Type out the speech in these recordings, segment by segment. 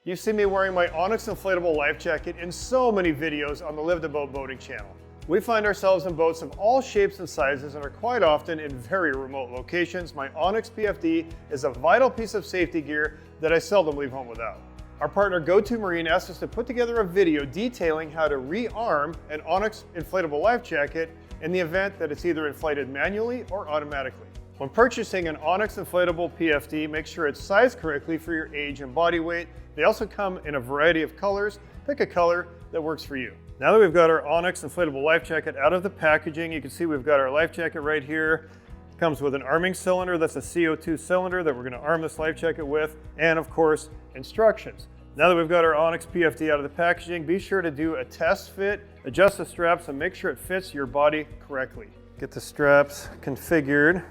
You've seen me wearing my Onyx Inflatable life jacket in so many videos on the Live the Boat boating channel. We find ourselves in boats of all shapes and sizes and are quite often in very remote locations. My Onyx PFD is a vital piece of safety gear that I seldom leave home without. Our partner Go2 Marine asked us to put together a video detailing how to rearm an Onyx inflatable life jacket in the event that it's either inflated manually or automatically. When purchasing an Onyx inflatable PFD, make sure it's sized correctly for your age and body weight. They also come in a variety of colors. Pick a color that works for you. Now that we've got our Onyx inflatable life jacket out of the packaging, you can see we've got our life jacket right here. It comes with an arming cylinder. That's a CO2 cylinder that we're going to arm this life jacket with, and of course, instructions. Now that we've got our Onyx PFD out of the packaging, be sure to do a test fit, adjust the straps, and make sure it fits your body correctly. Get the straps configured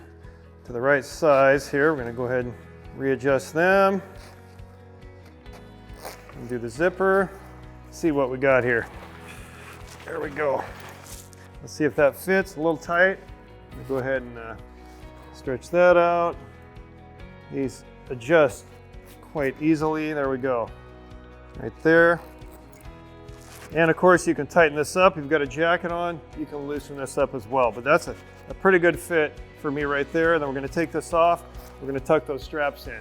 to the right size here. We're going to go ahead and readjust them. And do the zipper. See what we got here. There we go. Let's see if that fits. A little tight. Go ahead and stretch that out. These adjust quite easily. There we go. Right there. And of course you can tighten this up. If you've got a jacket on, you can loosen this up as well. But that's a pretty good fit for me right there. And then we're going to take this off. We're going to tuck those straps in.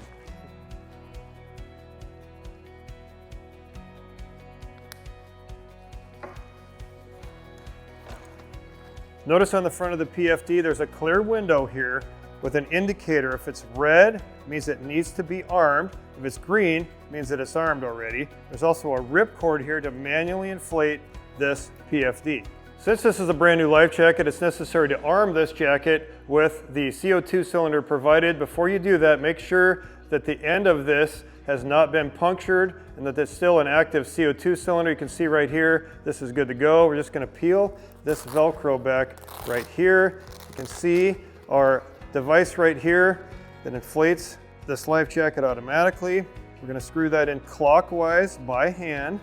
Notice on the front of the PFD, there's a clear window here with an indicator. If it's red, it means it needs to be armed. If it's green, it means that it's armed already. There's also a rip cord here to manually inflate this PFD. Since this is a brand new life jacket, it's necessary to arm this jacket with the CO2 cylinder provided. Before you do that, make sure that the end of this has not been punctured and that there's still an active CO2 cylinder. You can see right here, this is good to go. We're just going to peel this Velcro back right here. You can see our device right here that inflates this life jacket automatically. We're going to screw that in clockwise by hand,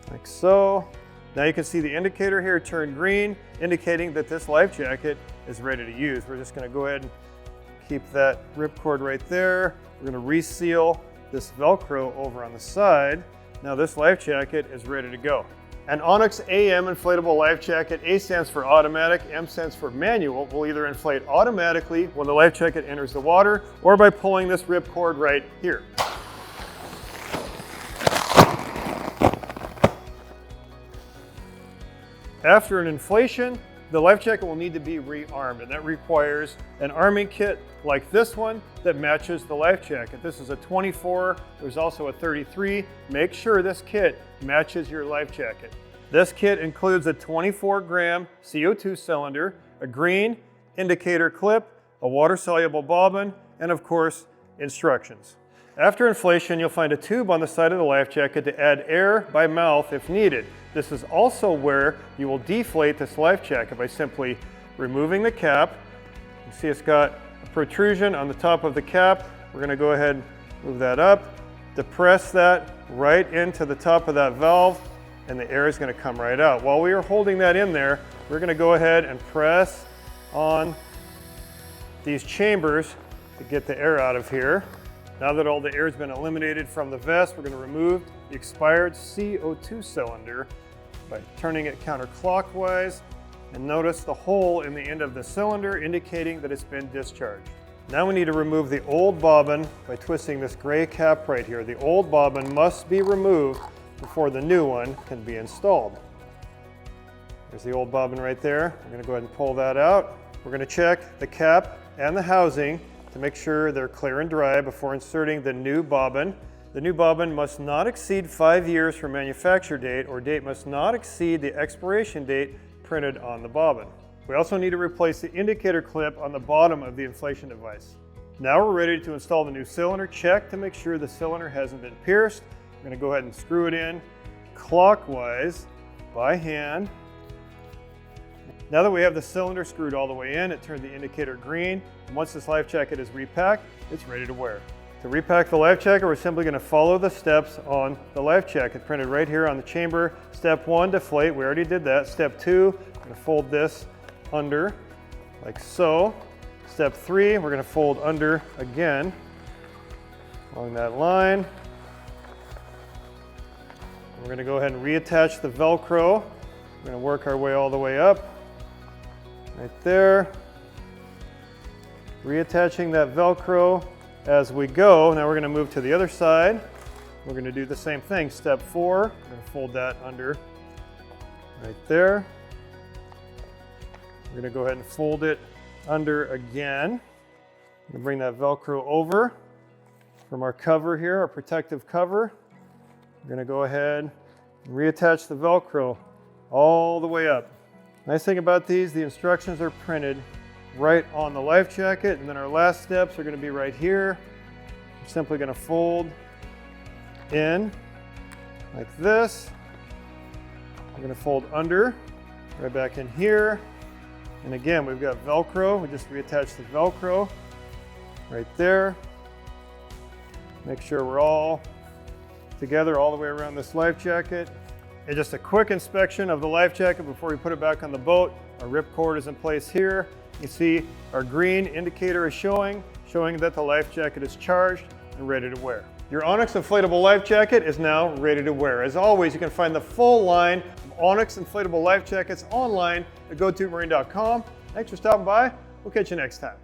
like so. Now you can see the indicator here turn green, indicating that this life jacket is ready to use. We're just going to go ahead and keep that ripcord right there. We're going to reseal this Velcro over on the side. Now this life jacket is ready to go. An Onyx AM inflatable life jacket, A stands for automatic, M stands for manual, will either inflate automatically when the life jacket enters the water or by pulling this ripcord right here. After an inflation, the life jacket will need to be rearmed, and that requires an arming kit like this one that matches the life jacket. This is a 24, there's also a 33. Make sure this kit matches your life jacket. This kit includes a 24-gram CO2 cylinder, a green indicator clip, a water-soluble bobbin, and of course, instructions. After inflation, you'll find a tube on the side of the life jacket to add air by mouth if needed. This is also where you will deflate this life jacket by simply removing the cap. You see it's got a protrusion on the top of the cap. We're going to go ahead and move that up, depress that right into the top of that valve, and the air is going to come right out. While we are holding that in there, we're going to go ahead and press on these chambers to get the air out of here. Now that all the air has been eliminated from the vest, we're going to remove the expired CO2 cylinder by turning it counterclockwise, and notice the hole in the end of the cylinder indicating that it's been discharged. Now we need to remove the old bobbin by twisting this gray cap right here. The old bobbin must be removed before the new one can be installed. There's the old bobbin right there. We're going to go ahead and pull that out. We're going to check the cap and the housing to make sure they're clear and dry before inserting the new bobbin. The new bobbin must not exceed 5 years from manufacture date, or date must not exceed the expiration date printed on the bobbin. We also need to replace the indicator clip on the bottom of the inflation device. Now we're ready to install the new cylinder. Check to make sure the cylinder hasn't been pierced. We're going to go ahead and screw it in clockwise by hand. Now that we have the cylinder screwed all the way in, it turned the indicator green. And once this life jacket is repacked, it's ready to wear. To repack the life jacket, we're simply going to follow the steps on the life jacket printed right here on the chamber. Step 1, deflate. We already did that. Step 2, we're going to fold this under like so. Step 3, we're going to fold under again along that line. We're going to go ahead and reattach the Velcro. We're going to work our way all the way up, right there. Reattaching that Velcro as we go. Now we're going to move to the other side. We're going to do the same thing. Step 4, we're going to fold that under right there. We're going to go ahead and fold it under again. I'm going to bring that Velcro over from our cover here, our protective cover. We're going to go ahead and reattach the Velcro all the way up. Nice thing about these, the instructions are printed right on the life jacket, and then our last steps are going to be right here. We're simply going to fold in like this. We're going to fold under, right back in here. And again, we've got Velcro. We just reattach the Velcro right there. Make sure we're all together all the way around this life jacket. And just a quick inspection of the life jacket before we put it back on the boat. Our ripcord is in place here. You see our green indicator is showing that the life jacket is charged and ready to wear. Your Onyx inflatable life jacket is now ready to wear. As always, you can find the full line of Onyx inflatable life jackets online at gotomarine.com. Thanks for stopping by. We'll catch you next time.